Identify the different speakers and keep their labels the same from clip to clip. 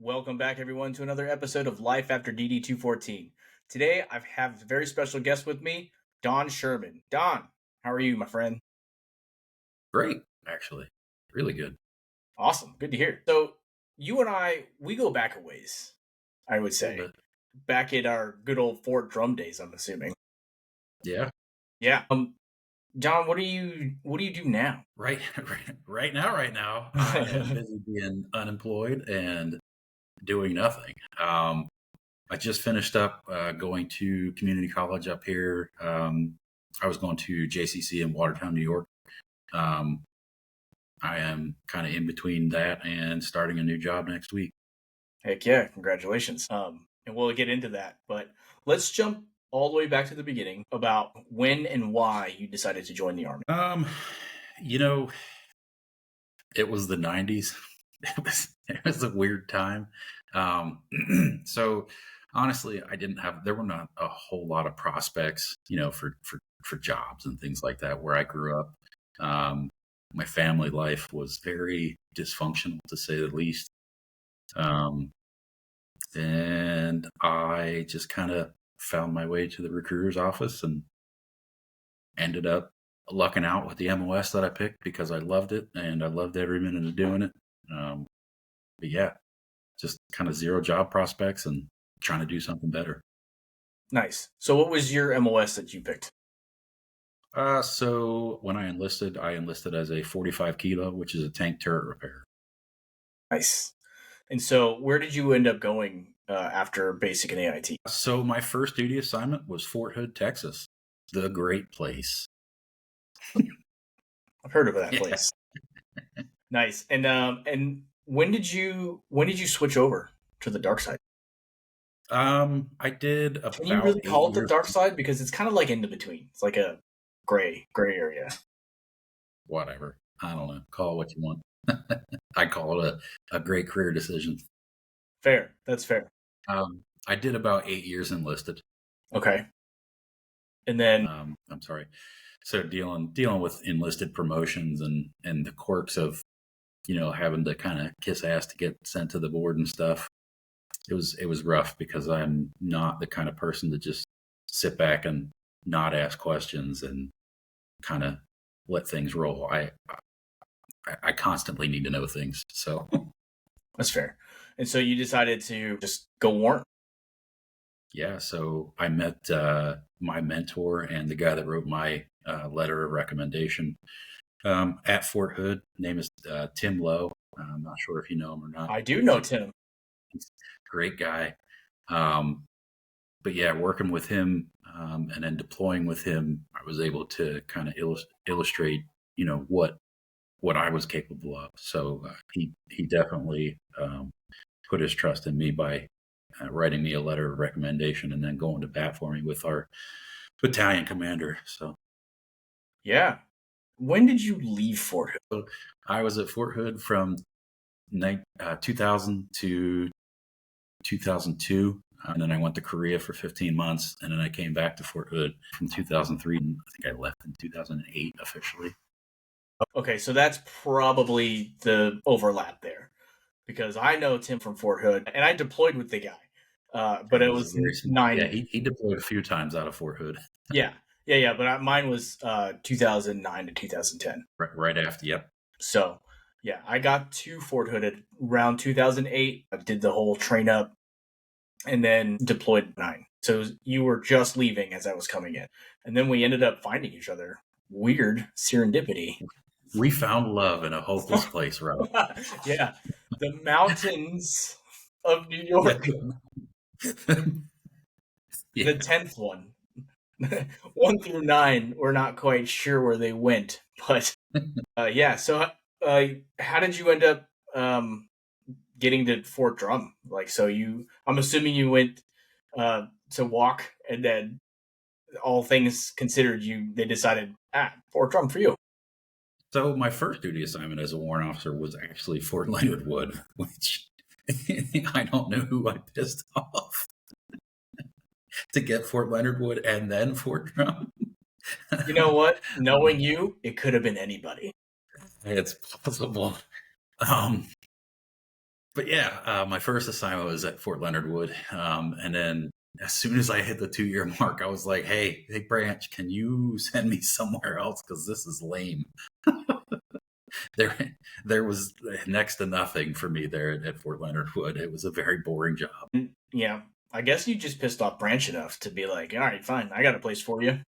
Speaker 1: Welcome back, everyone, to another episode of Life After DD214. Today, I have a very special guest with me, Don Sherman. Don, how are you, my friend?
Speaker 2: Great, actually. Really good.
Speaker 1: Awesome. Good to hear. So, you and I, we go back a ways, I would
Speaker 2: A
Speaker 1: say.
Speaker 2: little bit.
Speaker 1: Back in our good old Fort Drum days, I'm assuming.
Speaker 2: Yeah.
Speaker 1: Yeah. Don, what do you do now?
Speaker 2: Right now, I am busy being unemployed and doing nothing. I just finished up going to community college up here. I was going to JCC in Watertown, New York. Um, I am kind of in between that and starting a new job next week.
Speaker 1: Heck yeah, congratulations. And we'll get into that, but let's jump all the way back to the beginning about when and why you decided to join the Army.
Speaker 2: You know, it was the 90s. It was a weird time. So honestly, there were not a whole lot of prospects, for jobs and things like that where I grew up. My family life was very dysfunctional, to say the least. And I just kind of found my way to the recruiter's office and ended up lucking out with the MOS that I picked because I loved it and I loved every minute of doing it. But yeah, just kind of zero job prospects and trying to do something better.
Speaker 1: Nice. So what was your MOS that you picked?
Speaker 2: So when I enlisted as a 45 kilo, which is a tank turret repair.
Speaker 1: Nice. And so where did you end up going after basic and AIT?
Speaker 2: So my first duty assignment was Fort Hood, Texas, the great place.
Speaker 1: I've heard of that place. Nice. And when did you switch over to the dark side?
Speaker 2: I did about.
Speaker 1: Can you really call it the
Speaker 2: years.
Speaker 1: dark side? Because it's kind of like in between. It's like a gray area.
Speaker 2: Whatever. I don't know. Call it what you want. I call it a great career decision.
Speaker 1: Fair. That's fair.
Speaker 2: I did about 8 years enlisted.
Speaker 1: Okay. And then
Speaker 2: I'm sorry. So dealing with enlisted promotions and the quirks of, having to kind of kiss ass to get sent to the board and stuff. It was rough because I'm not the kind of person to just sit back and not ask questions and kind of let things roll. I constantly need to know things. So
Speaker 1: that's fair. And so you decided to just go warrant.
Speaker 2: Yeah. So I met my mentor and the guy that wrote my letter of recommendation at Fort Hood. Name is Tim Lowe. I'm not sure if you know him or not.
Speaker 1: I do know Tim.
Speaker 2: He's a great guy. But yeah, working with him and then deploying with him, I was able to kind of illustrate, what I was capable of. So he definitely put his trust in me by writing me a letter of recommendation and then going to bat for me with our battalion commander. So,
Speaker 1: yeah. When did you leave Fort Hood?
Speaker 2: So I was at Fort Hood from 2000 to 2002. And then I went to Korea for 15 months. And then I came back to Fort Hood from 2003. And I think I left in 2008 officially.
Speaker 1: Okay, so that's probably the overlap there. Because I know Tim from Fort Hood, and I deployed with the guy. But it was 9.
Speaker 2: Yeah, he deployed a few times out of Fort Hood.
Speaker 1: Yeah. But mine was 2009 to 2010.
Speaker 2: Right after, yep.
Speaker 1: So, yeah, I got to Fort Hood at around 2008. I did the whole train up and then deployed 9. So you were just leaving as I was coming in. And then we ended up finding each other. Weird serendipity.
Speaker 2: We found love in a hopeless place, right?
Speaker 1: Yeah. The mountains of New York. Yeah. The 10th one. 1 through 9, we're not quite sure where they went. But yeah, so how did you end up getting to Fort Drum? I'm assuming you went to walk, and then all things considered, they decided, Fort Drum for you.
Speaker 2: So my first duty assignment as a warrant officer was actually Fort Leonard Wood, which I don't know who I pissed off to get Fort Leonard Wood and then Fort Drum.
Speaker 1: You know what? Knowing you, it could have been anybody.
Speaker 2: It's possible. But yeah, my first assignment was at Fort Leonard Wood, and then as soon as I hit the 2-year mark, I was like, "Hey, Branch, can you send me somewhere else? Because this is lame." there, there was next to nothing for me there at Fort Leonard Wood. It was a very boring job.
Speaker 1: Yeah, I guess you just pissed off Branch enough to be like, all right, fine, I got a place for you.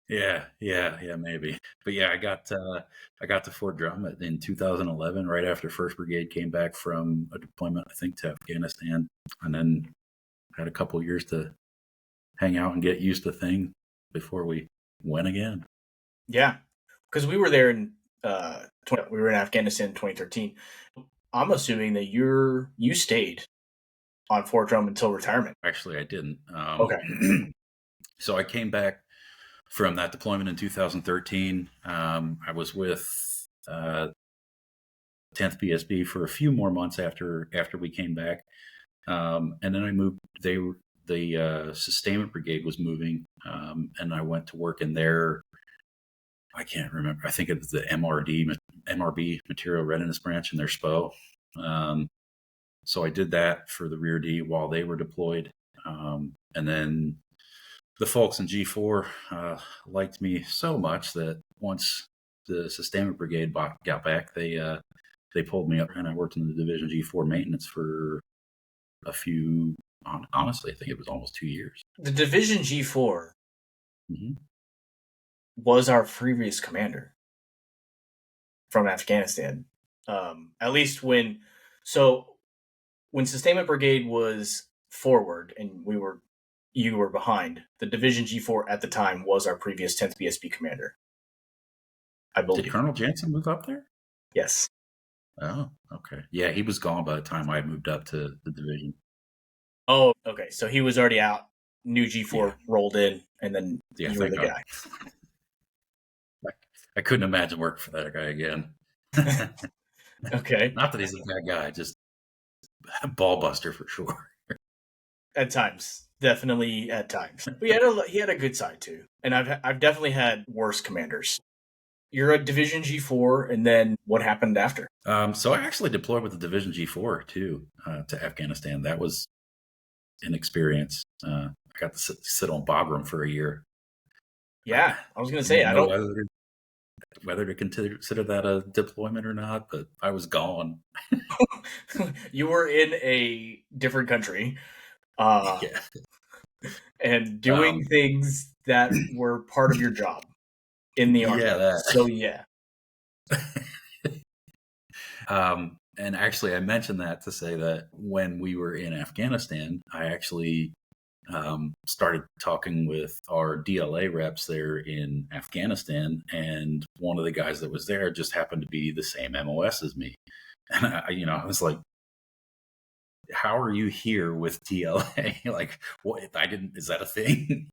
Speaker 2: Yeah, maybe. But yeah, I got to Fort Drum in 2011, right after First Brigade came back from a deployment, I think, to Afghanistan, and then had a couple years to hang out and get used to things before we went again.
Speaker 1: Yeah, because we were there in we were in Afghanistan in 2013. I'm assuming that you stayed on Fort Drum until retirement.
Speaker 2: Actually, I didn't.
Speaker 1: Okay.
Speaker 2: So I came back from that deployment in 2013. I was with 10th PSB for a few more months after we came back, and then I moved. The sustainment brigade was moving, and I went to work in their. I can't remember. I think it was the MRB Material Readiness Branch in their SPO. So I did that for the Rear D while they were deployed, and then the folks in G4 liked me so much that once the sustainment brigade got back, they pulled me up, and I worked in the Division G4 maintenance for a few. Honestly, I think it was almost 2 years.
Speaker 1: The Division G4 was our previous commander from Afghanistan. At least when Sustainment Brigade was forward and you were behind, the Division G4 at the time was our previous 10th BSB commander. I believe.
Speaker 2: Did Colonel Jansen move up there?
Speaker 1: Yes.
Speaker 2: Oh, okay. Yeah, he was gone by the time I moved up to the division.
Speaker 1: Oh, okay. So he was already out. New G4 rolled in, and then you were the guy.
Speaker 2: I couldn't imagine working for that guy again.
Speaker 1: Okay.
Speaker 2: Not that he's a bad guy, just a ball buster for sure.
Speaker 1: At times. Definitely at times. But he had a good side too. And I've definitely had worse commanders. You're a Division G4, and then what happened after?
Speaker 2: So I actually deployed with the Division G4 too to Afghanistan. That was an experience. I got to sit on Bagram for a year.
Speaker 1: Yeah, I was going to say, I don't
Speaker 2: know whether to consider that a deployment or not, but I was gone.
Speaker 1: You were in a different country,
Speaker 2: Yeah.
Speaker 1: and doing things that were part of your job in the Army.
Speaker 2: Yeah, that.
Speaker 1: So yeah.
Speaker 2: And actually, I mentioned that to say that when we were in Afghanistan, I actually started talking with our DLA reps there in Afghanistan, and one of the guys that was there just happened to be the same MOS as me. And I was like, "How are you here with DLA? Like, what? Is that a thing?"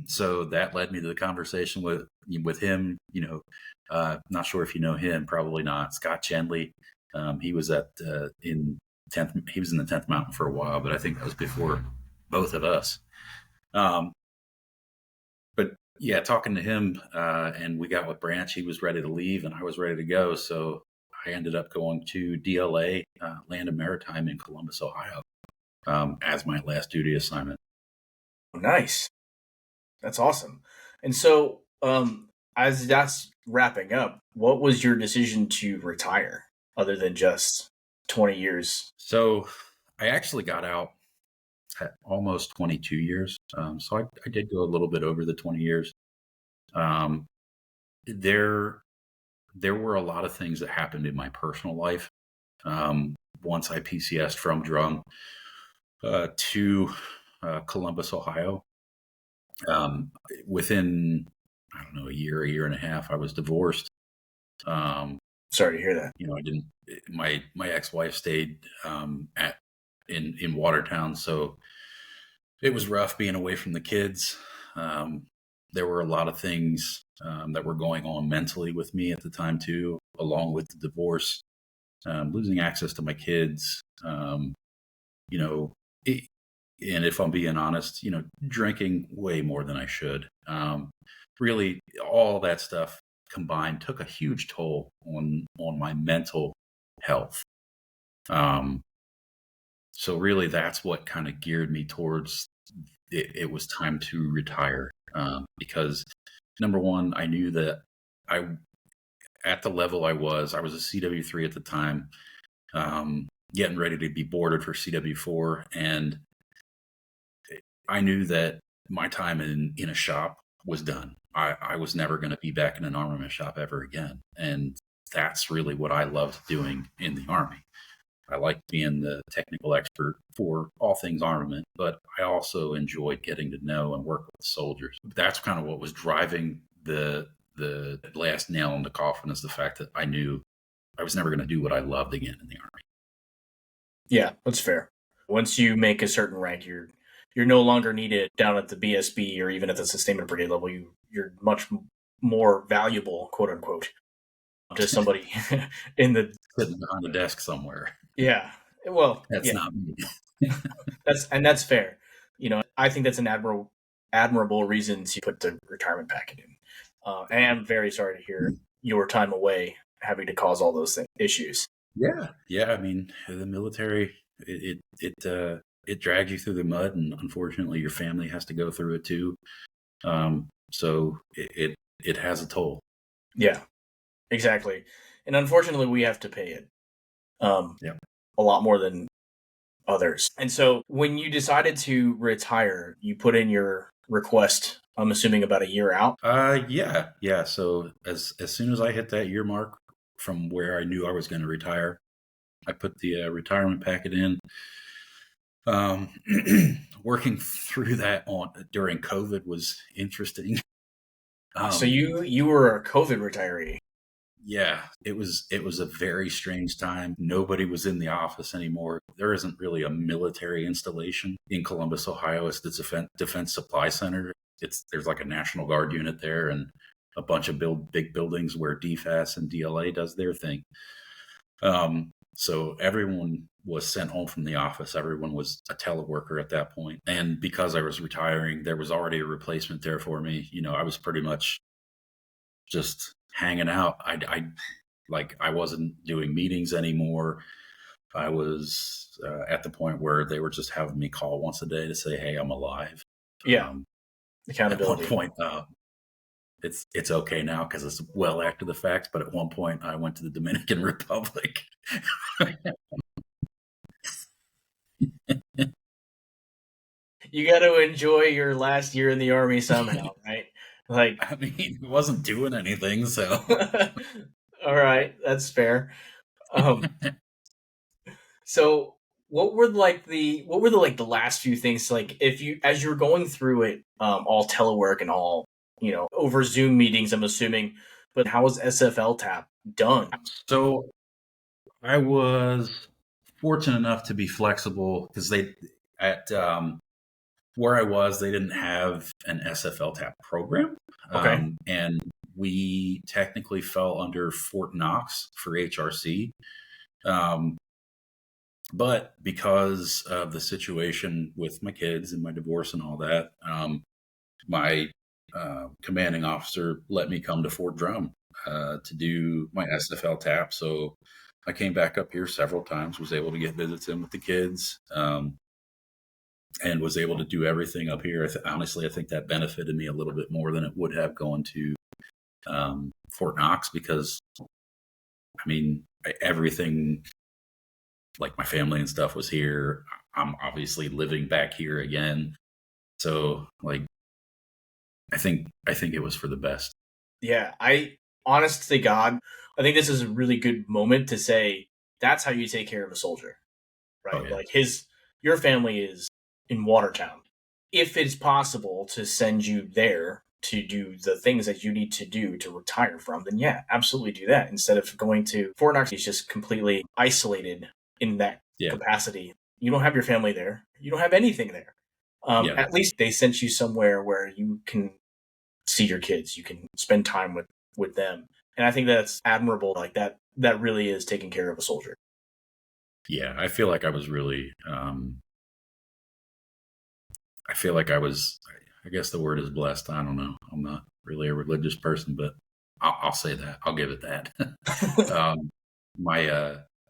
Speaker 2: So that led me to the conversation with him. Not sure if you know him, probably not. Scott Chandley. He was in 10th. He was in the 10th Mountain for a while, but I think that was before both of us. But yeah, talking to him, and we got with Branch. He was ready to leave, and I was ready to go. So I ended up going to DLA, Land and Maritime in Columbus, Ohio, as my last duty assignment.
Speaker 1: Nice. That's awesome. And so, as that's wrapping up, what was your decision to retire other than just 20 years?
Speaker 2: So I actually got out at almost 22 years. So I did go a little bit over the 20 years. There were a lot of things that happened in my personal life. Once I PCS'd from Drum to Columbus, Ohio, within, I don't know, a year and a half, I was divorced.
Speaker 1: Sorry to hear that.
Speaker 2: I didn't. My ex-wife stayed in Watertown, so it was rough being away from the kids. There were a lot of things that were going on mentally with me at the time too, along with the divorce, losing access to my kids. And if I'm being honest, drinking way more than I should. Really, all that stuff combined took a huge toll on my mental health. So really, that's what kind of geared me towards it. It was time to retire because number one, I knew that I, at the level I was a CW3 at the time, getting ready to be boarded for CW4, and I knew that my time in a shop was done. I was never going to be back in an armament shop ever again, and that's really what I loved doing in the Army. I liked being the technical expert for all things armament, but I also enjoyed getting to know and work with the soldiers. That's kind of what was driving the last nail in the coffin, is the fact that I knew I was never going to do what I loved again in the Army.
Speaker 1: Yeah, that's fair. Once you make a certain rank, you're no longer needed down at the BSB or even at the sustainment brigade level. You're much more valuable, quote unquote, to somebody in the
Speaker 2: Sitting behind the desk somewhere.
Speaker 1: yeah. Well,
Speaker 2: That's
Speaker 1: yeah,
Speaker 2: not me.
Speaker 1: that's fair. I think that's an admirable reason to put the retirement packet in. And I'm very sorry to hear your time away having to cause all those issues.
Speaker 2: Yeah. I mean, the military, it drags you through the mud, and unfortunately, your family has to go through it too. So it has a toll.
Speaker 1: Yeah, exactly. And unfortunately, we have to pay it. A lot more than others. And so when you decided to retire, you put in your request, I'm assuming about a year out?
Speaker 2: Yeah. So as soon as I hit that year mark from where I knew I was going to retire, I put the retirement packet in. Working through that during COVID was interesting.
Speaker 1: So you were a COVID retiree.
Speaker 2: Yeah, it was a very strange time. Nobody was in the office anymore. There isn't really a military installation in Columbus, Ohio. It's the Defense Supply Center. There's like a National Guard unit there and a bunch of big buildings where DFAS and DLA does their thing. So everyone was sent home from the office. Everyone was a teleworker at that point. And because I was retiring, there was already a replacement there for me. I was pretty much just hanging out. I wasn't doing meetings anymore. I was at the point where they were just having me call once a day to say, "Hey, I'm alive."
Speaker 1: Yeah, accountability.
Speaker 2: At one point, it's okay now because it's well after the fact. But at one point, I went to the Dominican Republic.
Speaker 1: You got to enjoy your last year in the Army somehow, right? Like,
Speaker 2: I mean, he wasn't doing anything, so.
Speaker 1: All right, that's fair. So what were the last few things, like, if you, as you're going through it, all telework and all, over Zoom meetings, I'm assuming, but how was SFL tap done?
Speaker 2: So I was fortunate enough to be flexible because where I was, they didn't have an SFL tap program.
Speaker 1: Okay.
Speaker 2: And we technically fell under Fort Knox for HRC. But because of the situation with my kids and my divorce and all that, my commanding officer let me come to Fort Drum to do my SFL tap. So I came back up here several times, was able to get visits in with the kids, and was able to do everything up here. Honestly, I think that benefited me a little bit more than it would have going to Fort Knox, because, I mean, everything, like my family and stuff, was here. I'm obviously living back here again. So, like, I think it was for the best.
Speaker 1: Yeah, honest to God, I think this is a really good moment to say that's how you take care of a soldier, right?
Speaker 2: Oh, yeah.
Speaker 1: Like, your family is in Watertown. If it's possible to send you there to do the things that you need to do to retire from, then yeah, absolutely do that. Instead of going to Fort Knox, it's just completely isolated in that capacity. You don't have your family there. You don't have anything there. At least they sent you somewhere where you can see your kids. You can spend time with them. And I think that's admirable. Like, that really is taking care of a soldier.
Speaker 2: Yeah, I feel like I was really, I guess the word is blessed. I don't know. I'm not really a religious person, but I'll say that. I'll give it that.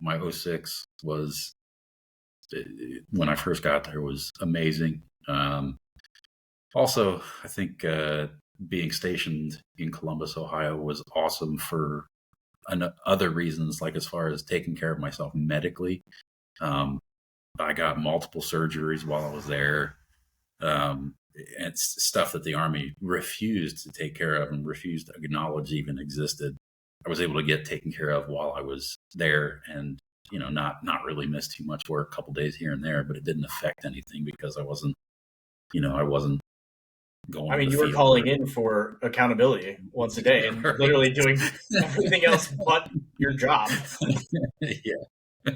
Speaker 2: my 06 was, when I first got there, was amazing. Also, I think being stationed in Columbus, Ohio was awesome for other reasons, like as far as taking care of myself medically. I got multiple surgeries while I was there. It's stuff that the Army refused to take care of and refused to acknowledge even existed. I was able to get taken care of while I was there, and not really miss too much work, a couple days here and there, but it didn't affect anything because I wasn't going
Speaker 1: I
Speaker 2: to
Speaker 1: mean,
Speaker 2: the
Speaker 1: you were
Speaker 2: field.
Speaker 1: calling in for accountability once a day and literally doing everything else but your job.
Speaker 2: Yeah.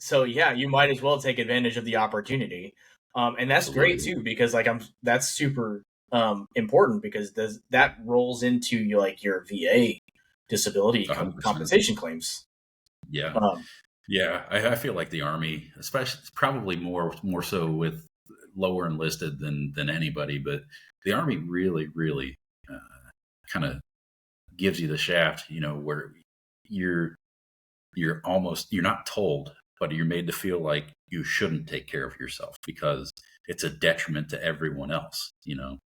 Speaker 1: So yeah, you might as well take advantage of the opportunity. And that's
Speaker 2: Absolutely.
Speaker 1: great too, because that's super important, because that rolls into your VA disability
Speaker 2: 100%.
Speaker 1: compensation claims.
Speaker 2: Yeah. Yeah. I feel like the Army, especially, probably more so with lower enlisted than anybody, but the Army really, really kind of gives you the shaft, where you're not told, but you're made to feel like you shouldn't take care of yourself because it's a detriment to everyone else.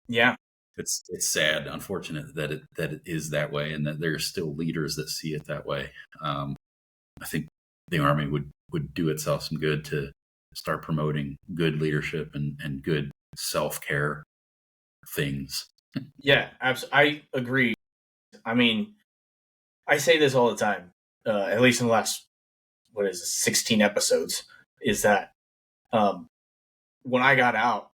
Speaker 1: Yeah.
Speaker 2: It's sad, unfortunate that it is that way, and that there's still leaders that see it that way. I think the Army would do itself some good to start promoting good leadership and good self-care things.
Speaker 1: Yeah, I agree. I mean, I say this all the time, at least in the last, 16 episodes, is that when I got out,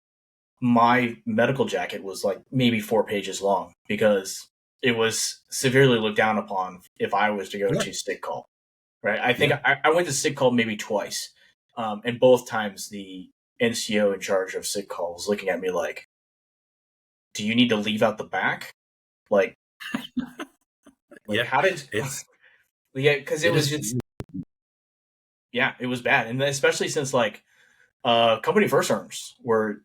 Speaker 1: my medical jacket was like maybe 4 pages long, because it was severely looked down upon if I was to go to sick call. Right? I think I went to sick call maybe twice, and both times the NCO in charge of sick call was looking at me like, "Do you need to leave out the back?" Like
Speaker 2: Yeah,
Speaker 1: how did
Speaker 2: it's
Speaker 1: yeah? Because it was just it was bad, and especially since company first terms were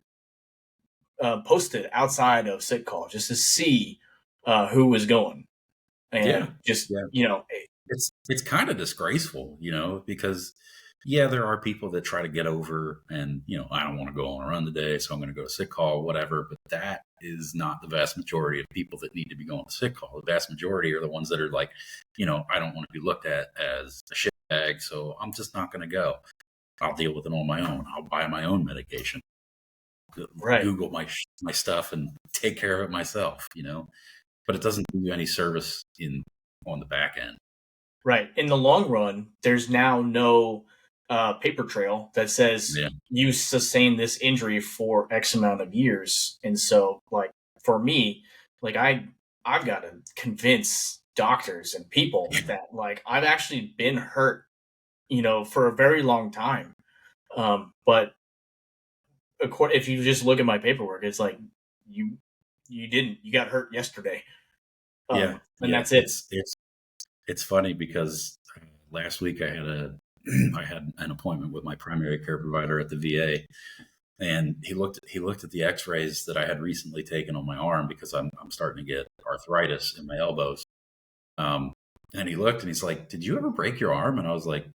Speaker 1: posted outside of sick call just to see who was going, and
Speaker 2: it's kind of disgraceful, because there are people that try to get over and, I don't want to go on a run today, so I'm going to go to sick call, whatever. But that is not the vast majority of people that need to be going to sick call. The vast majority are the ones that are like, I don't want to be looked at as a shit bag, so I'm just not going to go. I'll deal with it on my own. I'll buy my own medication.
Speaker 1: Right.
Speaker 2: Google my stuff and take care of it myself, but it doesn't do you any service on the back end.
Speaker 1: Right. In the long run, there's now no paper trail that says you sustained this injury for X amount of years. And so, for me, I've got to convince doctors and people that I've actually been hurt, for a very long time. But if you just look at my paperwork, it's like you didn't. You got hurt yesterday. And that's it.
Speaker 2: It's funny because last week I had an appointment with my primary care provider at the VA, and he looked at the X-rays that I had recently taken on my arm because I'm starting to get arthritis in my elbows. And he looked and he's like, "Did you ever break your arm?" And I was like,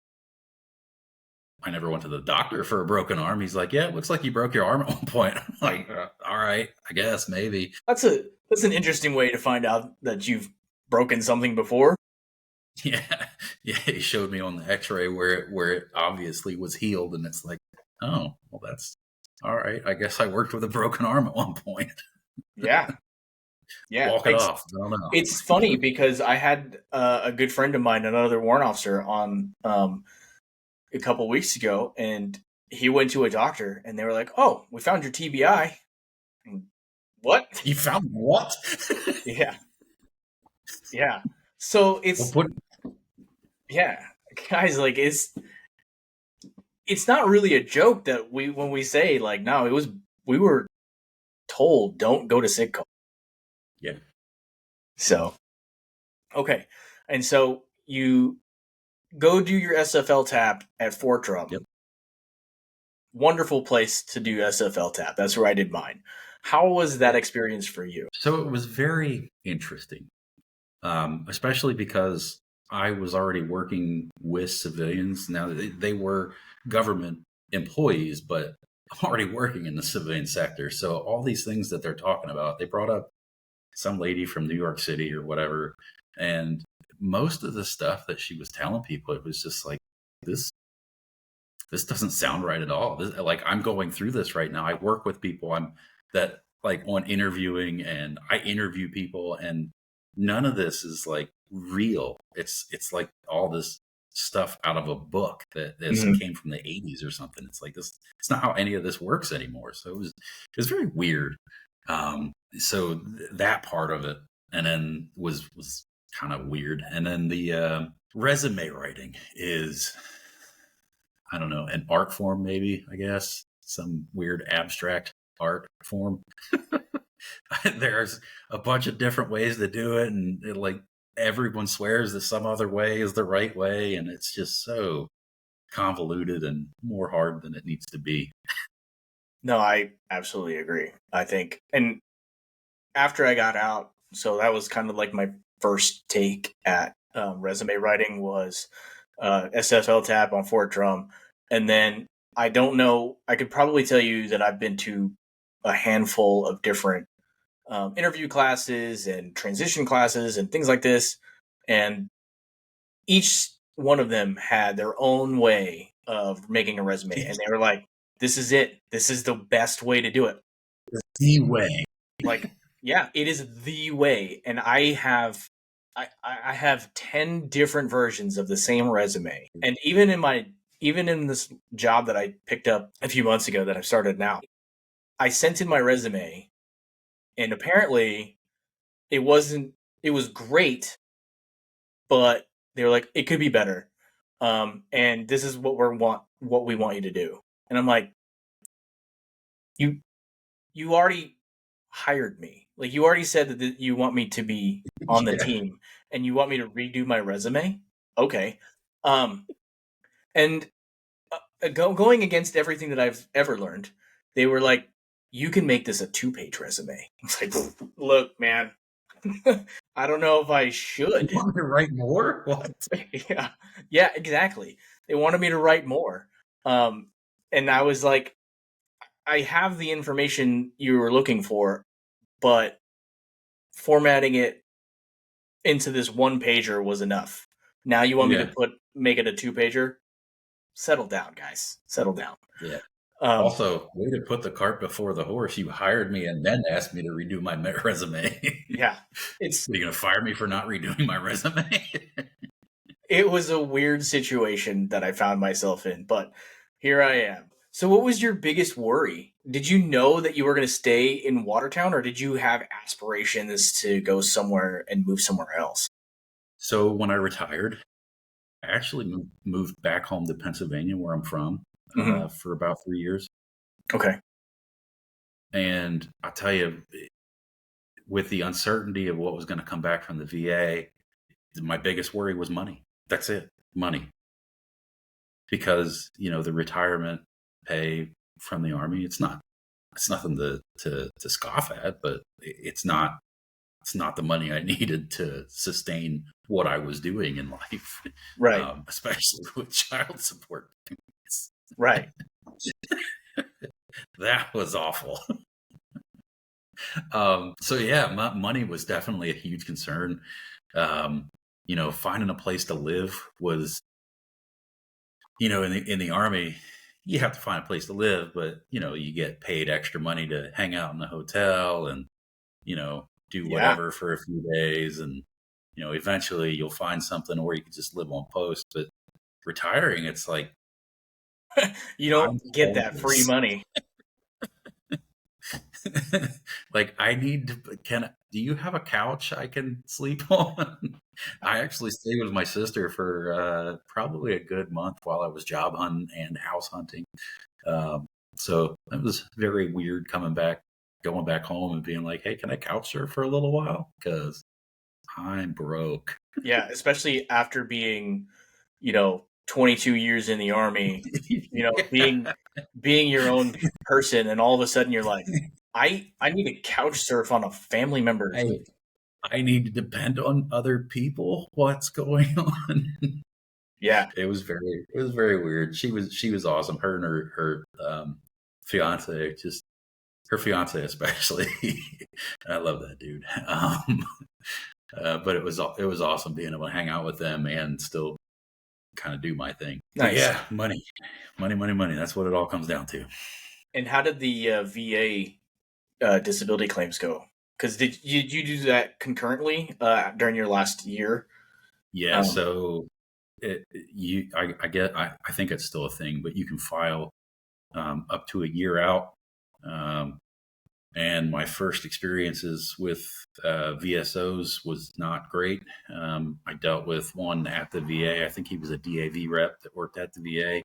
Speaker 2: "I never went to the doctor for a broken arm." He's like, "Yeah, it looks like you broke your arm at one point." I'm like, "All right, I guess maybe."
Speaker 1: That's an interesting way to find out that you've broken something before.
Speaker 2: Yeah. He showed me on the X-ray where it obviously was healed, and it's like, oh, well, that's all right. I guess I worked with a broken arm at one point.
Speaker 1: Yeah.
Speaker 2: Walk it off. I don't know.
Speaker 1: It's funny because I had a good friend of mine, another warrant officer, on a couple weeks ago, and he went to a doctor, and they were like, "Oh, we found your TBI." What?
Speaker 2: You found what?
Speaker 1: Yeah. So it's guys, it's not really a joke that when we say no, we were told don't go to sick call.
Speaker 2: Yeah.
Speaker 1: So, okay. And so you go do your SFL tap at Fort Drum.
Speaker 2: Yep.
Speaker 1: Wonderful place to do SFL tap. That's where I did mine. How was that experience for you?
Speaker 2: So it was very interesting, especially because I was already working with civilians. Now they were government employees, but I'm already working in the civilian sector. So all these things that they're talking about, they brought up some lady from New York City or whatever, and most of the stuff that she was telling people, it was just like this. This doesn't sound right at all. Like I'm going through this right now. I work with people. I'm that like on interviewing, and I interview people, and none of this is like real. It's like all this stuff out of a book that came from the 80s or something. It's like this. It's not how any of this works anymore. So it was very weird. So that part of it, and then was kind of weird. And then the resume writing is, I don't know, an art form, maybe, I guess, some weird abstract art form. There's a bunch of different ways to do it, and like everyone swears that some other way is the right way, and it's just so convoluted and more hard than it needs to be.
Speaker 1: No, I absolutely agree. I think, and after I got out, so that was kind of like my first take at resume writing was SFL tab on Fort Drum. And then I don't know, I could probably tell you that I've been to a handful of different interview classes and transition classes and things like this. And each one of them had their own way of making a resume. And they were like, this is it. This is the best way to do it.
Speaker 2: The way.
Speaker 1: Like, yeah, it is the way. And I have 10 different versions of the same resume. And even in this job that I picked up a few months ago that I've started now, I sent in my resume, and apparently it was great, but they were like, it could be better. And this is what we want you to do. And I'm like, you already hired me. Like, you already said that you want me to be on the team, and you want me to redo my resume. Okay. And going against everything that I've ever learned, they were like, you can make this a 2-page resume. It's like, look, man, I don't know if I should.
Speaker 2: You want me to write more? What?
Speaker 1: Yeah, exactly. They wanted me to write more. And I was like, I have the information you were looking for, but formatting it into this 1-pager was enough. Now you want me to make it a 2-pager? Settle down, guys. Settle down.
Speaker 2: Yeah. Also, way to put the cart before the horse. You hired me and then asked me to redo my resume.
Speaker 1: Yeah.
Speaker 2: Are you going to fire me for not redoing my resume?
Speaker 1: It was a weird situation that I found myself in, but here I am. So what was your biggest worry? Did you know that you were going to stay in Watertown, or did you have aspirations to go somewhere and move somewhere else?
Speaker 2: So when I retired, I actually moved back home to Pennsylvania, where I'm from, for about 3 years.
Speaker 1: Okay.
Speaker 2: And I'll tell you, with the uncertainty of what was going to come back from the VA, my biggest worry was money. That's it, money. Because, the retirement pay from the Army, it's nothing to scoff at, but it's not the money I needed to sustain what I was doing in life.
Speaker 1: Right.
Speaker 2: Especially with child support payments.
Speaker 1: Right.
Speaker 2: That was awful. So yeah, money was definitely a huge concern. Finding a place to live was, in the Army, you have to find a place to live, but you get paid extra money to hang out in the hotel and do whatever for a few days, and eventually you'll find something, or you can just live on post. But retiring, it's like
Speaker 1: you don't get that free money.
Speaker 2: Like, I need to, do you have a couch I can sleep on? I actually stayed with my sister for probably a good month while I was job hunting and house hunting. So it was very weird going back home and being like, hey, can I couch surf for a little while? Because I'm broke.
Speaker 1: Yeah, especially after being, 22 years in the Army, being your own person, and all of a sudden you're like, I need to couch surf on a family member's
Speaker 2: I need to depend on other people. What's going on?
Speaker 1: Yeah,
Speaker 2: It was very weird. She was awesome. Her and her fiance, just her fiance especially. I love that dude. But it was awesome being able to hang out with them and still kind of do my thing. But
Speaker 1: nice.
Speaker 2: yeah, money, money, money, money. That's what it all comes down to.
Speaker 1: And how did the VA disability claims go? Because did you do that concurrently during your last year?
Speaker 2: Yeah.
Speaker 1: Um,
Speaker 2: So I think it's still a thing, but you can file up to a year out. Um, and my first experiences with VSOs was not great. I dealt with one at the VA. I think he was a DAV rep that worked at the VA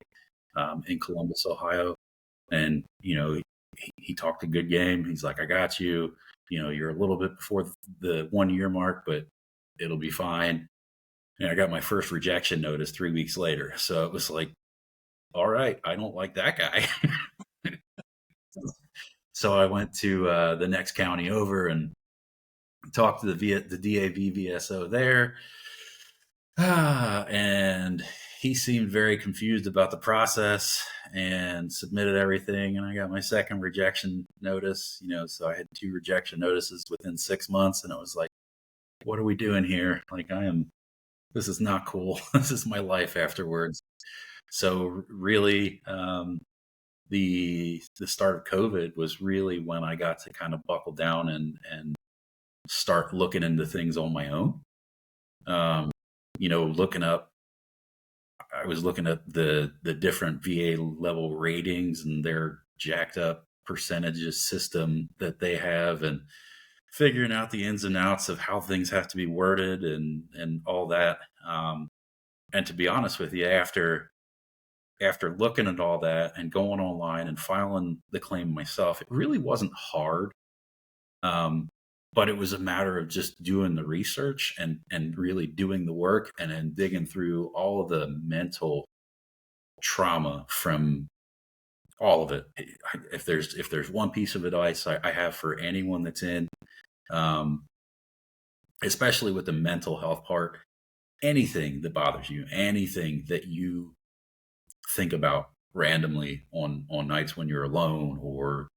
Speaker 2: in Columbus, Ohio. And, he talked a good game. He's like, I got you. You're a little bit before the 1 year mark, but it'll be fine. And I got my first rejection notice 3 weeks later. So it was like, all right, I don't like that guy. So I went to the next county over and talked to the DAV VSO there. And he seemed very confused about the process and submitted everything. And I got my second rejection notice, so I had 2 rejection notices within 6 months. And it was like, what are we doing here? Like, this is not cool. This is my life afterwards. So really, the start of COVID was really when I got to kind of buckle down and start looking into things on my own. Looking up, I was looking at the different VA level ratings and their jacked up percentages system that they have, and figuring out the ins and outs of how things have to be worded and all that. And to be honest with you, after looking at all that and going online and filing the claim myself, it really wasn't hard. But it was a matter of just doing the research and really doing the work, and then digging through all of the mental trauma from all of it. If there's one piece of advice I have for anyone that's in, especially with the mental health part, anything that bothers you, anything that you think about randomly on nights when you're alone, or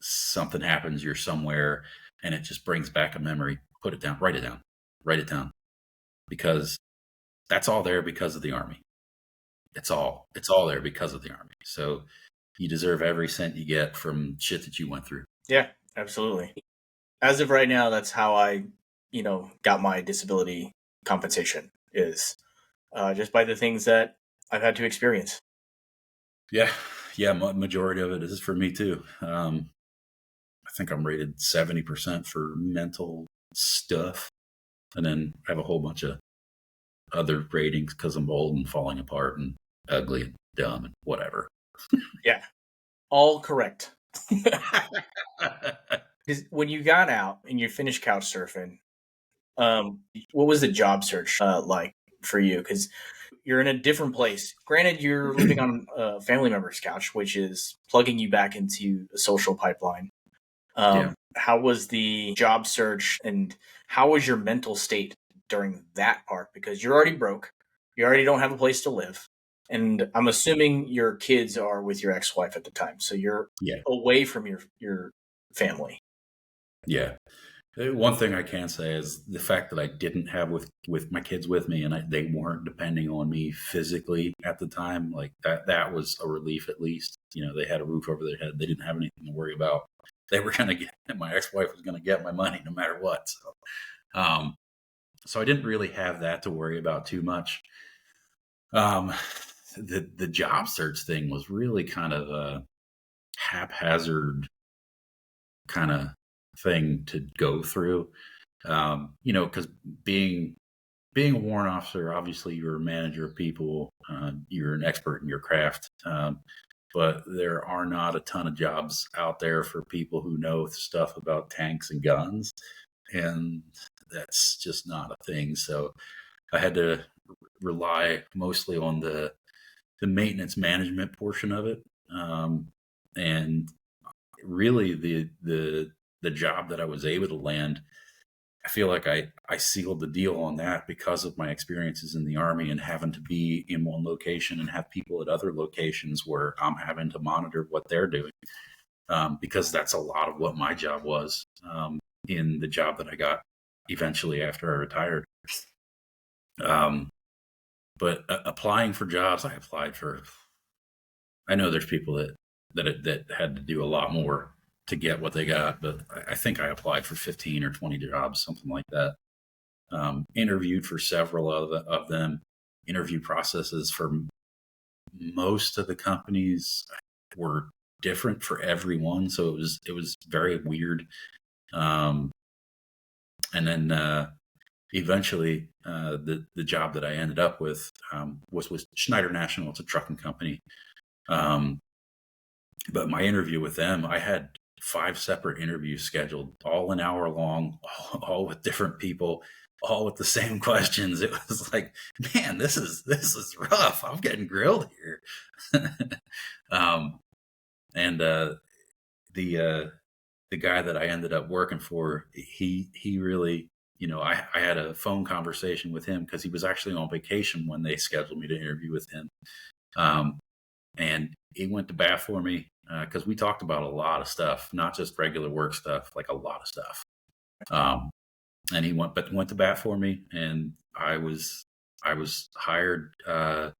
Speaker 2: something happens, you're somewhere and it just brings back a memory, put it down, write it down, because that's all there because of the Army. It's all there because of the Army. So you deserve every cent you get from shit that you went through.
Speaker 1: yeah, absolutely. As of right now, that's how I, got my disability compensation, is just by the things that I've had to experience.
Speaker 2: Yeah. Majority of it is for me too. I think I'm rated 70% for mental stuff, and then I have a whole bunch of other ratings because I'm old and falling apart and ugly and dumb and whatever.
Speaker 1: Yeah, all correct. Because when you got out and you finished couch surfing, what was the job search like for you? Because you're in a different place. Granted, you're living on a family member's couch, which is plugging you back into a social pipeline.
Speaker 2: Yeah.
Speaker 1: How was the job search, and how was your mental state during that part? Because you're already broke, you already don't have a place to live, and I'm assuming your kids are with your ex-wife at the time, so you're
Speaker 2: Yeah.
Speaker 1: away from your family.
Speaker 2: Yeah. One thing I can say is the fact that I didn't have with my kids with me, and they weren't depending on me physically at the time, like that was a relief. At least, they had a roof over their head. They didn't have anything to worry about. They were going to get, my ex-wife was going to get my money no matter what. So I didn't really have that to worry about too much. The job search thing was really kind of a haphazard kind of thing to go through. Because being a warrant officer, obviously you're a manager of people, you're an expert in your craft, but there are not a ton of jobs out there for people who know stuff about tanks and guns, and that's just not a thing. So I had to rely mostly on the maintenance management portion of it, and really the the job that I was able to land, I feel like I sealed the deal on that because of my experiences in the Army and having to be in one location and have people at other locations where I'm having to monitor what they're doing. Because that's a lot of what my job was in the job that I got eventually after I retired. But applying for jobs, I applied for. I know there's people that had to do a lot more to get what they got, but I think I applied for 15 or 20 jobs, something like that. Interviewed for several of them. Interview processes for most of the companies were different for everyone, so it was very weird. And then eventually, the job that I ended up with was with Schneider National. It's a trucking company. But my interview with them, I had 5 separate interviews scheduled, all an hour long, all with different people, all with the same questions. It was like, man, this is rough. I'm getting grilled here. And the guy that I ended up working for, he really, I had a phone conversation with him because he was actually on vacation when they scheduled me to interview with him. And he went to bat for me because we talked about a lot of stuff, not just regular work stuff, like a lot of stuff. And he went to bat for me, and I was hired. I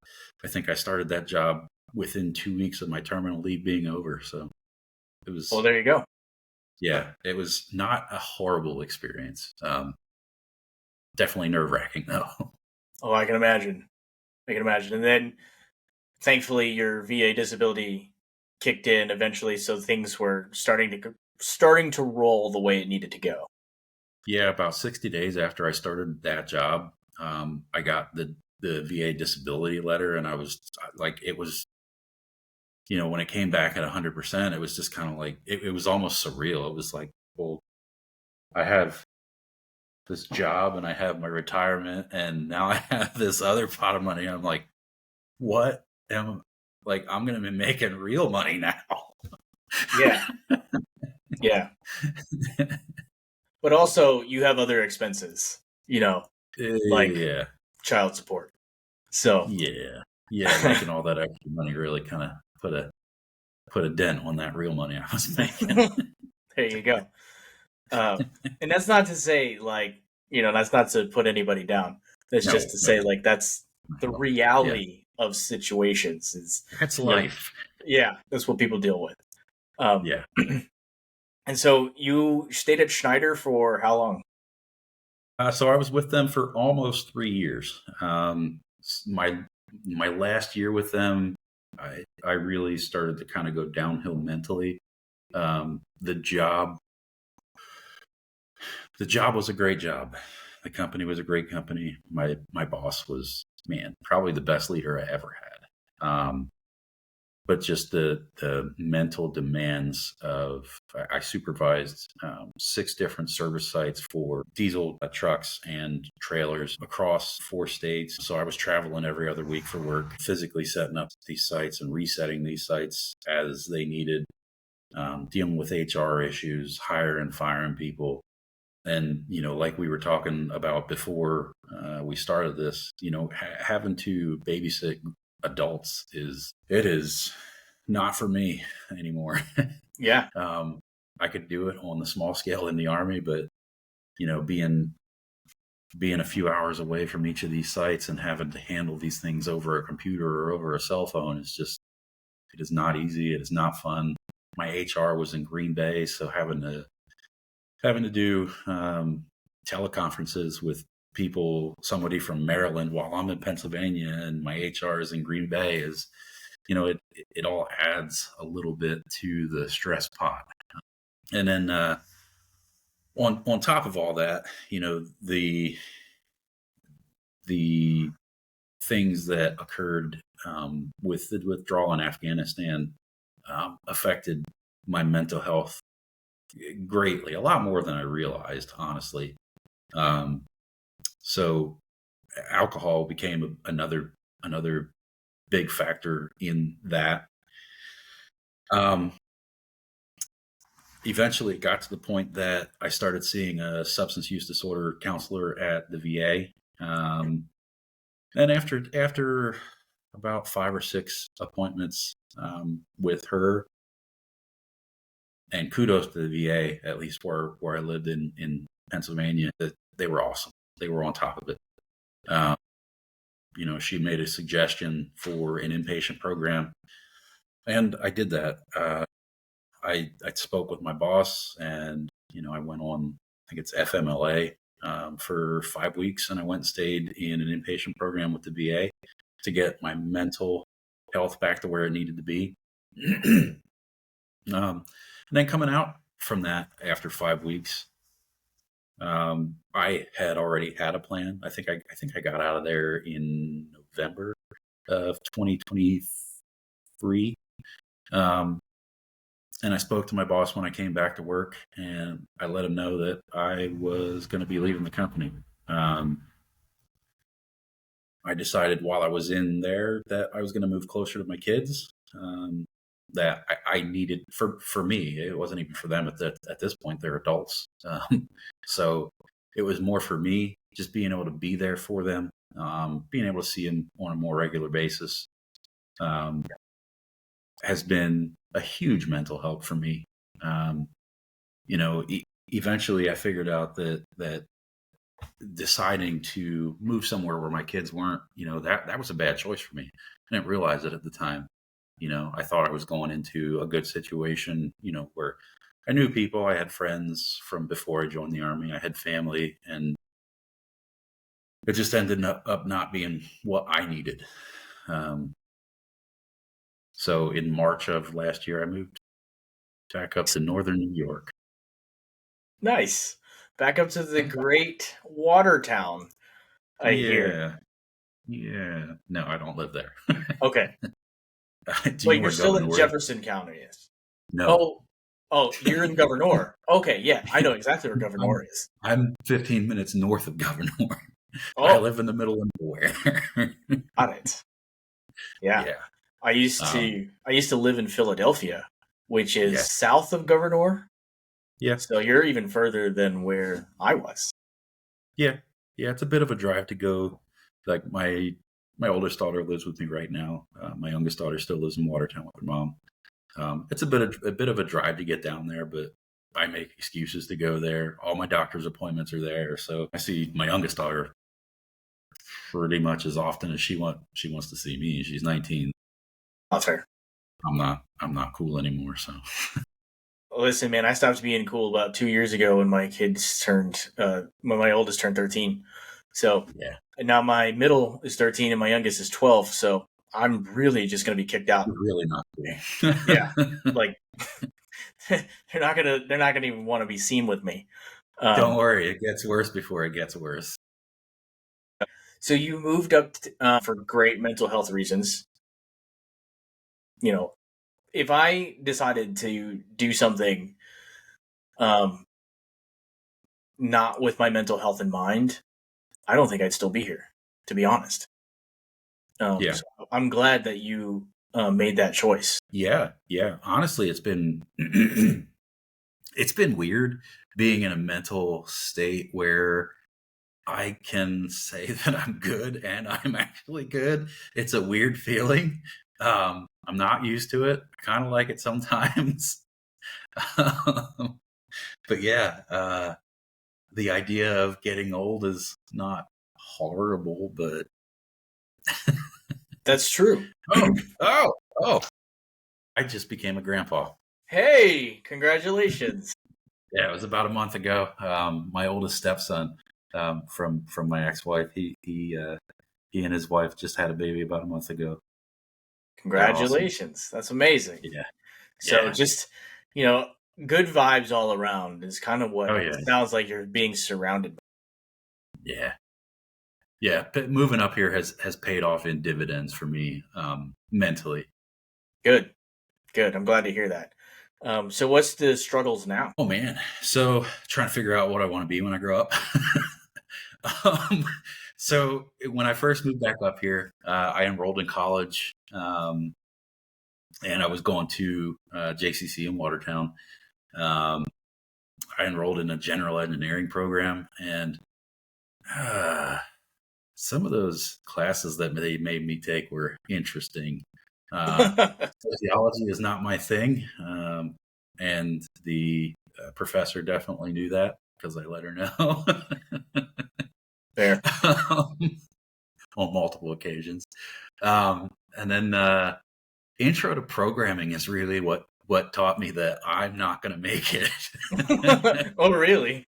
Speaker 2: think I started that job within 2 weeks of my terminal leave being over. So it was.
Speaker 1: Well, there you go.
Speaker 2: Yeah, it was not a horrible experience. Definitely nerve-wracking though.
Speaker 1: Oh, I can imagine. And then, thankfully, your VA disability kicked in eventually, so things were starting to roll the way it needed to go.
Speaker 2: Yeah, about 60 days after I started that job, I got the VA disability letter, and I was like, it was, when it came back at 100%, it was just kind of like, it was almost surreal. It was like, well, I have this job and I have my retirement, and now I have this other pot of money. I'm like, what am like, I'm going to be making real money now.
Speaker 1: Yeah. Yeah. But also you have other expenses, like child support. So
Speaker 2: yeah, making all that extra money really kind of put a dent on that real money I was making.
Speaker 1: There you go. And that's not to say that's not to put anybody down. That's just to say that's the reality of situations.
Speaker 2: That's life.
Speaker 1: Yeah, that's what people deal with.
Speaker 2: Yeah.
Speaker 1: And so you stayed at Schneider for how long?
Speaker 2: So I was with them for almost 3 years. My last year with them, I really started to kind of go downhill mentally. The job was a great job. The company was a great company. My boss was, man, probably the best leader I ever had. But just the mental demands of, I supervised 6 different service sites for diesel trucks and trailers across 4 states. So I was traveling every other week for work, physically setting up these sites and resetting these sites as they needed, dealing with HR issues, hiring and firing people. And, like we were talking about before we started this, having to babysit adults is not for me anymore.
Speaker 1: Yeah.
Speaker 2: I could do it on the small scale in the Army, but being a few hours away from each of these sites and having to handle these things over a computer or over a cell phone it is not easy. It is not fun. My HR was in Green Bay, so having to do teleconferences with somebody from Maryland while I'm in Pennsylvania and my HR is in Green Bay is, it all adds a little bit to the stress pot. And then on top of all that, the things that occurred with the withdrawal in Afghanistan affected my mental health greatly, a lot more than I realized, honestly. So alcohol became another big factor in that. eventually it got to the point that I started seeing a substance use disorder counselor at the VA. And after about 5 or 6 appointments with her, and kudos to the VA, at least where I lived in Pennsylvania, that they were awesome. They were on top of it. She made a suggestion for an inpatient program, and I did that. I spoke with my boss, and I went on, I think it's FMLA, for 5 weeks, and I went and stayed in an inpatient program with the VA to get my mental health back to where it needed to be. And then coming out from that after 5 weeks, I had already had a plan. I think I got out of there in November of 2023. And I spoke to my boss when I came back to work, and I let him know that I was going to be leaving the company. I decided while I was in there that I was going to move closer to my kids. That I needed for me. It wasn't even for them at this point. They're adults. So it was more for me, just being able to be there for them, being able to see them on a more regular basis, has been a huge mental help for me. Eventually I figured out that deciding to move somewhere where my kids weren't, that was a bad choice for me. I didn't realize it at the time. I thought I was going into a good situation, where I knew people. I had friends from before I joined the Army. I had family, and it just ended up not being what I needed. So in March of last year, I moved back up to northern New York.
Speaker 1: Nice. Back up to the great water town, I hear.
Speaker 2: Yeah. No, I don't live there.
Speaker 1: Okay. Wait, you're still in Jefferson County, yes?
Speaker 2: No.
Speaker 1: Oh, you're in Governor. Okay, yeah, I know exactly where Governor is.
Speaker 2: I'm 15 minutes north of Governor.
Speaker 1: Oh.
Speaker 2: I live in the middle of nowhere.
Speaker 1: Got it. Yeah. I used to live in Philadelphia, which is south of Governor.
Speaker 2: Yeah.
Speaker 1: So you're even further than where I was.
Speaker 2: Yeah. It's a bit of a drive to go. Like my oldest daughter lives with me right now. My youngest daughter still lives in Watertown with her mom. It's a bit of a drive to get down there, but I make excuses to go there. All my doctor's appointments are there, so I see my youngest daughter pretty much as often as she wants to see me. She's 19.
Speaker 1: That's fair.
Speaker 2: I'm not cool anymore. So
Speaker 1: listen, man, I stopped being cool about 2 years ago when my kids turned when my oldest turned 13. So and now my middle is 13 and my youngest is 12. So I'm really just going to be kicked out.
Speaker 2: You're really not cool.
Speaker 1: Yeah, like they're not gonna even want to be seen with me.
Speaker 2: Don't worry, it gets worse before it gets worse.
Speaker 1: So you moved up for great mental health reasons. If I decided to do something not with my mental health in mind, I don't think I'd still be here, to be honest. So I'm glad that you made that choice.
Speaker 2: Yeah. Honestly, it's been it's been weird being in a mental state where I can say that I'm good and I'm actually good. It's a weird feeling. I'm not used to it. I kind of like it sometimes. But yeah, the idea of getting old is not horrible, but
Speaker 1: that's true.
Speaker 2: Oh! I just became a grandpa.
Speaker 1: Hey, congratulations!
Speaker 2: Yeah, it was about a month ago. My oldest stepson, from my ex-wife, he and his wife just had a baby about a month ago.
Speaker 1: Congratulations! Awesome. That's amazing.
Speaker 2: Yeah.
Speaker 1: So just good vibes all around is kind of what it sounds like you're being surrounded by.
Speaker 2: Yeah. Moving up here has paid off in dividends for me, mentally.
Speaker 1: Good. I'm glad to hear that. So what's the struggles now?
Speaker 2: Oh man. So trying to figure out what I want to be when I grow up. So when I first moved back up here, I enrolled in college, and I was going to JCC in Watertown. I enrolled in a general engineering program, and some of those classes that they made me take were interesting. Sociology is not my thing, and the professor definitely knew that because I let her know.
Speaker 1: Fair.
Speaker 2: On multiple occasions. And then intro to programming is really what taught me that I'm not going to make it.
Speaker 1: Oh, really?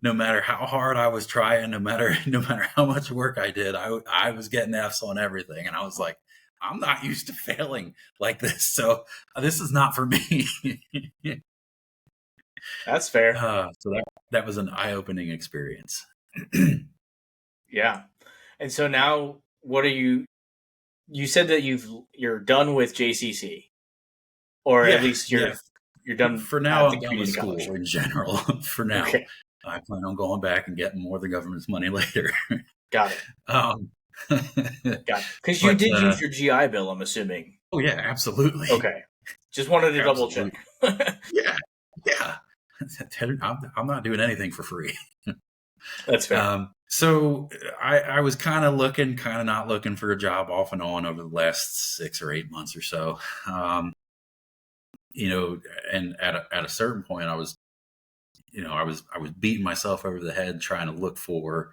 Speaker 2: No matter how hard I was trying, no matter how much work I did, I was getting Fs on everything, and I was like, I'm not used to failing like this, so this is not for me.
Speaker 1: That's fair.
Speaker 2: So that was an eye-opening experience.
Speaker 1: Yeah. And so now, what are you? You said that you're done with JCC, or at least you're done
Speaker 2: For now,
Speaker 1: at the
Speaker 2: I'm done with
Speaker 1: community
Speaker 2: school
Speaker 1: college.
Speaker 2: in general. For now,
Speaker 1: Okay.
Speaker 2: I plan on going back and getting more of the government's money later.
Speaker 1: Got it. Got it. Because you
Speaker 2: But,
Speaker 1: did use your GI Bill, I'm assuming.
Speaker 2: oh yeah, absolutely.
Speaker 1: Okay. Just wanted to double
Speaker 2: Absolutely.
Speaker 1: check.
Speaker 2: Yeah. I'm not doing anything for free.
Speaker 1: That's fair.
Speaker 2: So I was kind of looking, kind of not looking for a job off and on over the last 6 or 8 months or so. And at a certain point, I was beating myself over the head trying to look for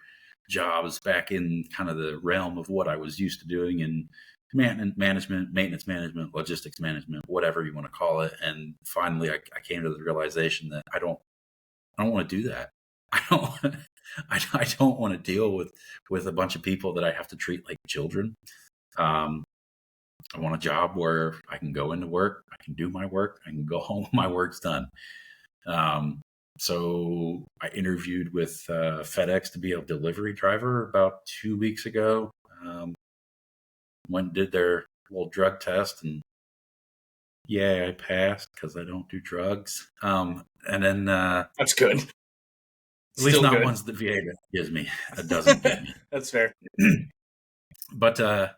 Speaker 2: jobs back in kind of the realm of what I was used to doing in maintenance management, logistics management, whatever you want to call it. And finally, I came to the realization that I don't want to do that. I don't want to deal with a bunch of people that I have to treat like children. I want a job where I can go into work, I can do my work, I can go home when my work's done. So I interviewed with FedEx to be a delivery driver about 2 weeks ago. Went and did their little drug test, and yeah, I passed because I don't do drugs. And then
Speaker 1: That's good.
Speaker 2: At least not
Speaker 1: good.
Speaker 2: ones that VA gives me. It doesn't give me.
Speaker 1: That's fair.
Speaker 2: But so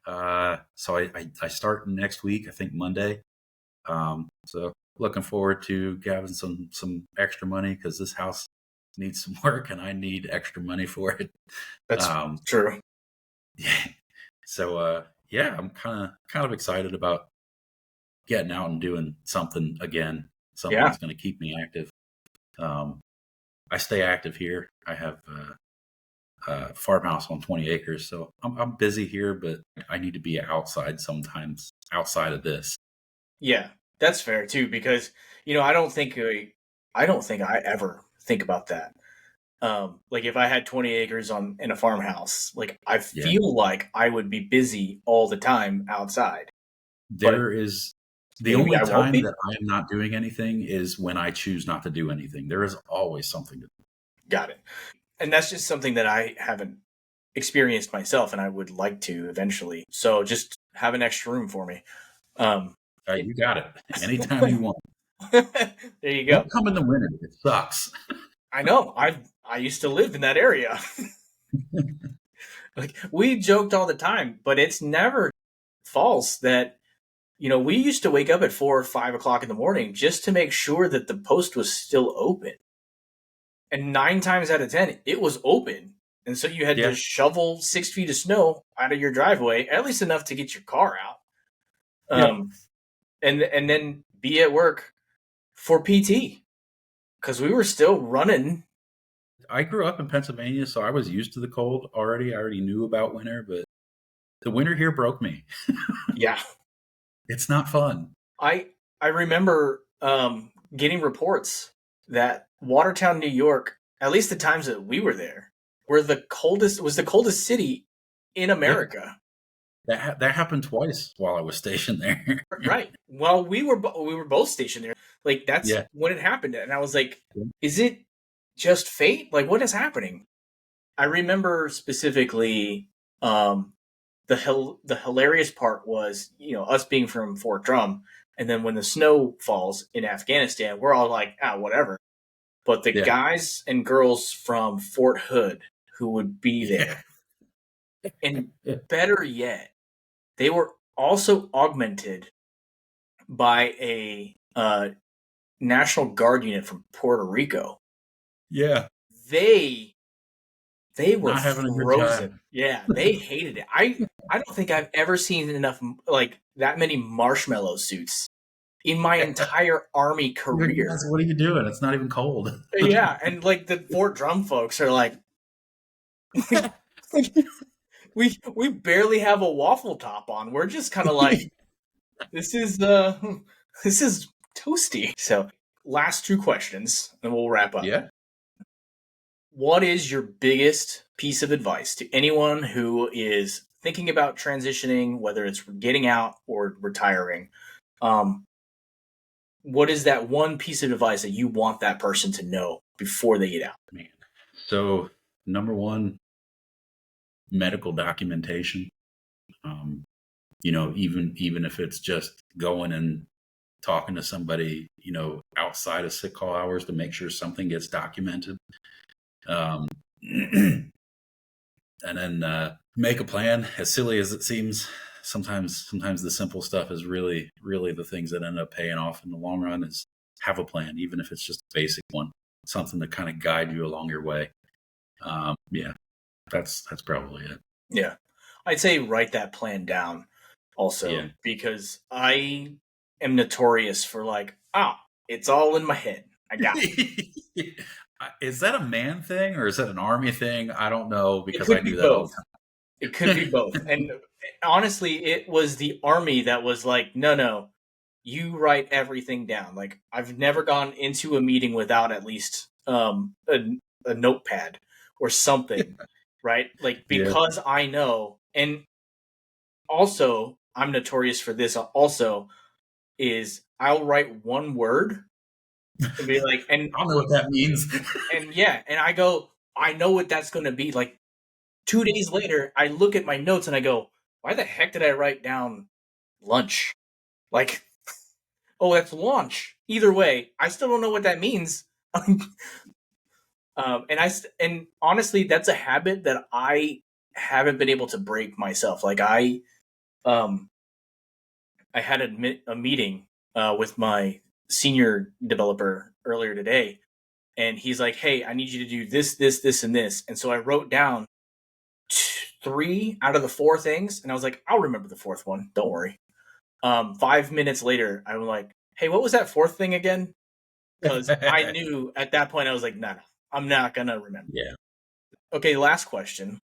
Speaker 2: I start next week, I think Monday. So looking forward to having some extra money because this house needs some work and I need extra money for it.
Speaker 1: That's true.
Speaker 2: Yeah. So I'm kind of excited about getting out and doing something again. Something that's going to keep me active. I stay active here. I have a farmhouse on 20 acres, so I'm busy here, but I need to be outside sometimes, outside of this.
Speaker 1: Yeah, that's fair too, because I don't think I ever think about that. Like if I had 20 acres in a farmhouse, like I feel like I would be busy all the time outside.
Speaker 2: There is the
Speaker 1: maybe
Speaker 2: only
Speaker 1: I won't
Speaker 2: time
Speaker 1: be.
Speaker 2: that I'm not doing anything is when I choose not to do anything. There is always something to do.
Speaker 1: Got it. And that's just something that I haven't experienced myself, and I would like to eventually. So just have an extra room for me.
Speaker 2: You got it. Anytime you want.
Speaker 1: There you go.
Speaker 2: Don't come in the winter. It sucks.
Speaker 1: I know. I used to live in that area. Like we joked all the time, but it's never false that we used to wake up at 4 or 5 o'clock in the morning just to make sure that the post was still open. And 9 times out of 10, it was open. And so you had to shovel 6 feet of snow out of your driveway, at least enough to get your car out. And then be at work for PT. Because we were still running.
Speaker 2: I grew up in Pennsylvania, so I was used to the cold already. I already knew about winter, but the winter here broke me.
Speaker 1: Yeah.
Speaker 2: It's not fun.
Speaker 1: I remember getting reports that Watertown, New York, at least the times that we were there, was the coldest city in America.
Speaker 2: That happened twice while I was stationed there.
Speaker 1: Right. Well, we were both stationed there. Like that's when it happened, and I was like, "Is it just fate? Like what is happening?" I remember specifically the hilarious part was us being from Fort Drum, and then when the snow falls in Afghanistan, we're all like, whatever. But the guys and girls from Fort Hood who would be there, and better yet, they were also augmented by a National Guard unit from Puerto Rico.
Speaker 2: Yeah.
Speaker 1: They were
Speaker 2: Not having a good
Speaker 1: frozen.
Speaker 2: time.
Speaker 1: Yeah, they hated it. I don't think I've ever seen enough like that many marshmallow suits in my entire Army career.
Speaker 2: What are you doing? It's not even cold.
Speaker 1: Yeah, and like the Fort Drum folks are like, we barely have a waffle top on. We're just kind of like, this is this is toasty. So, last two questions, and we'll wrap up.
Speaker 2: Yeah.
Speaker 1: What is your biggest piece of advice to anyone who is thinking about transitioning, whether it's getting out or retiring? What is that one piece of advice that you want that person to know before they get out?
Speaker 2: Man. So, number one, medical documentation. Even if it's just going and talking to somebody, outside of sick call hours to make sure something gets documented. And then make a plan. As silly as it seems, sometimes the simple stuff is really, really the things that end up paying off in the long run. Is have a plan, even if it's just a basic one, something to kind of guide you along your way. Yeah, that's probably it.
Speaker 1: Yeah, I'd say write that plan down also, because I am notorious for like, it's all in my head. I got it.
Speaker 2: Is that a man thing or is that an Army thing? I don't know, because I do that all the time.
Speaker 1: It could be both. And honestly, it was the Army that was like, no, you write everything down. Like, I've never gone into a meeting without at least a notepad or something, right? Like, because I know. And also, I'm notorious for this also, is I'll write one word and be like, and
Speaker 2: I don't know what that means.
Speaker 1: and I go, I know what that's going to be. Like, 2 days later, I look at my notes and I go, why the heck did I write down lunch? Like, oh, that's launch. Either way, I still don't know what that means. And honestly, that's a habit that I haven't been able to break myself. Like I had a meeting with my senior developer earlier today, and he's like, "Hey, I need you to do this, this, this, and this." And so I wrote down 3 out of the 4 things, and I was like, "I'll remember the 4th one. Don't worry." 5 minutes later, I'm like, "Hey, what was that 4th thing again?" Because I knew at that point I was like, "No, I'm not gonna remember."
Speaker 2: Yeah.
Speaker 1: Okay, last question.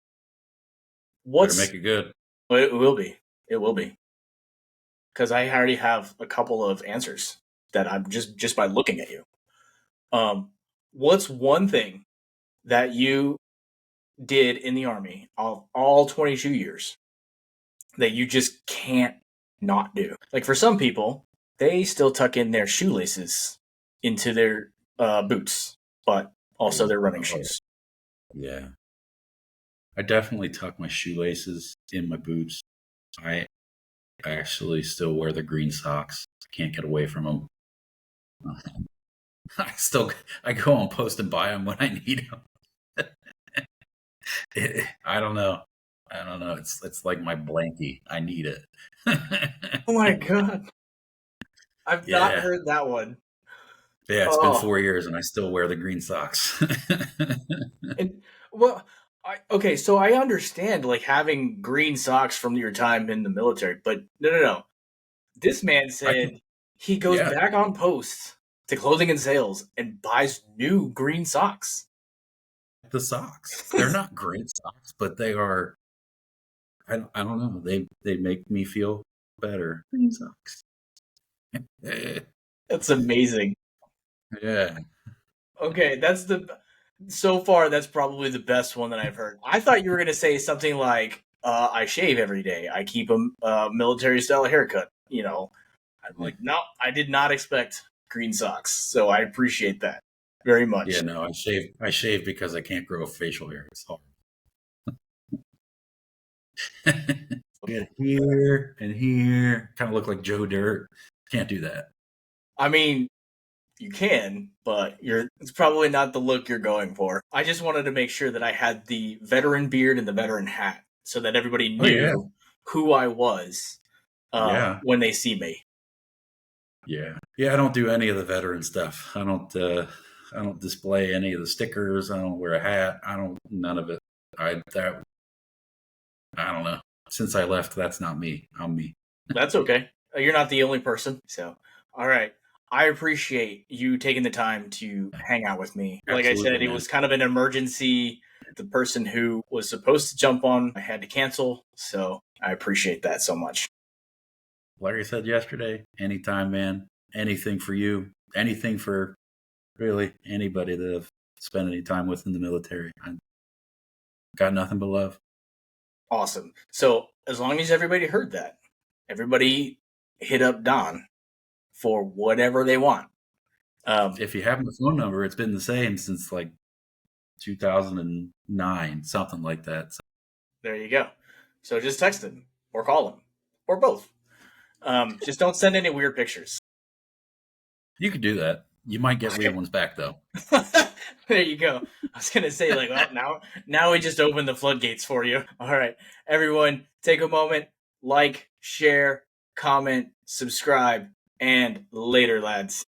Speaker 2: Better make it good.
Speaker 1: It will be. It will be. Because I already have a couple of answers that I'm just by looking at you. What's one thing that you did in the Army of all 22 years that you just can't not do? Like, for some people, they still tuck in their shoelaces into their boots, but also their running shoes.
Speaker 2: Yeah. I definitely tuck my shoelaces in my boots. I actually still wear the green socks. Can't get away from them. I go on post and buy them when I need them. I don't know. It's like my blankie. I need it.
Speaker 1: Oh my god. I've not heard that one.
Speaker 2: Yeah, it's been 4 years and I still wear the green socks.
Speaker 1: And well, okay, so I understand like having green socks from your time in the military, but no. This man said he goes back on post to Clothing and Sales and buys new green socks.
Speaker 2: The socks. They're not great socks, but they are. I don't know. They make me feel better. Green socks.
Speaker 1: That's amazing.
Speaker 2: Yeah.
Speaker 1: Okay, so far that's probably the best one that I've heard. I thought you were going to say something like, I shave every day. I keep a military style haircut. I'm like, no, I did not expect green socks. So I appreciate that very much.
Speaker 2: Yeah, no, I shave because I can't grow facial hair. It's hard. Get here and here. Kind of look like Joe Dirt. Can't do that.
Speaker 1: I mean, you can, but it's probably not the look you're going for. I just wanted to make sure that I had the veteran beard and the veteran hat so that everybody knew who I was when they see me.
Speaker 2: Yeah. Yeah, I don't do any of the veteran stuff. I don't display any of the stickers. I don't wear a hat. I don't none of it. I don't know. Since I left, that's not me. I'm me.
Speaker 1: That's okay. You're not the only person. So, all right. I appreciate you taking the time to hang out with me. Like I
Speaker 2: Absolutely,
Speaker 1: said, it
Speaker 2: man.
Speaker 1: was kind of an emergency. The person who was supposed to jump on, I had to cancel. So I appreciate that so much.
Speaker 2: Like I said yesterday, anytime, man. Anything for you. Anything for really anybody that I've spent any time with in the military. I got nothing but love.
Speaker 1: Awesome. So as long as everybody heard that, everybody hit up Don for whatever they want.
Speaker 2: If you have my phone number, it's been the same since like 2009, something like that. So
Speaker 1: There you go. So just text him or call him or both. Just don't send any weird pictures.
Speaker 2: you could do that. You might get weird
Speaker 1: Okay.
Speaker 2: ones back though.
Speaker 1: There you go. I was gonna say, like, well, now we just opened the floodgates for you. All right, everyone, take a moment, like, share, comment, subscribe, and later, lads.